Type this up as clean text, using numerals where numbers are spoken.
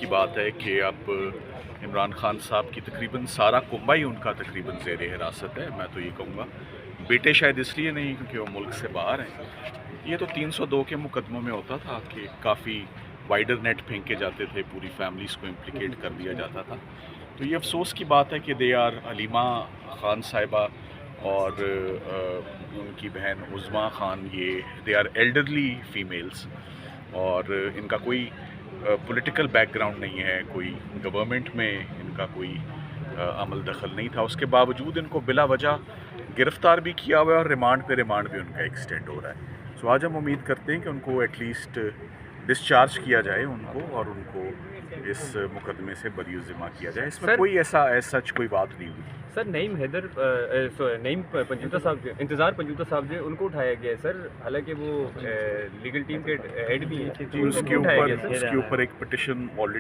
کی بات ہے کہ اب عمران خان صاحب کی تقریباً سارا کنبہ ہی ان کا تقریباً زیر حراست ہے. میں تو یہ کہوں گا بیٹے شاید اس لیے نہیں کیونکہ وہ ملک سے باہر ہیں. یہ تو 302 کے مقدموں میں ہوتا تھا کہ کافی وائڈر نیٹ پھینکے جاتے تھے, پوری فیملیز کو امپلیکیٹ کر دیا جاتا تھا. تو یہ افسوس کی بات ہے کہ دے آر حلیمہ خان صاحبہ اور ان کی بہن عظمیٰ خان, یہ دے آر ایلڈرلی فیمیلز اور ان کا کوئی پولیٹیکل بیک گراؤنڈ نہیں ہے, کوئی گورنمنٹ میں ان کا کوئی عمل دخل نہیں تھا. اس کے باوجود ان کو بلا وجہ گرفتار بھی کیا ہوا ہے اور ریمانڈ پہ ریمانڈ بھی ان کا ایکسٹینڈ ہو رہا ہے. سو آج ہم امید کرتے ہیں کہ ان کو ایٹ لیسٹ ڈسچارج کیا جائے ان کو, اور ان کو اس مقدمے سے بری ذمہ کیا جائے. اس میں کوئی ایسا سچ کوئی بات نہیں ہوئی. سر نعیم حیدر نعیم پنجوتا صاحب, انتظار پنجوتا صاحب جو ان کو اٹھایا گیا ہے سر, حالانکہ وہ لیگل ٹیم کے ہیڈ بھی ہیں. اس کے اوپر ایک پٹیشن آلریڈی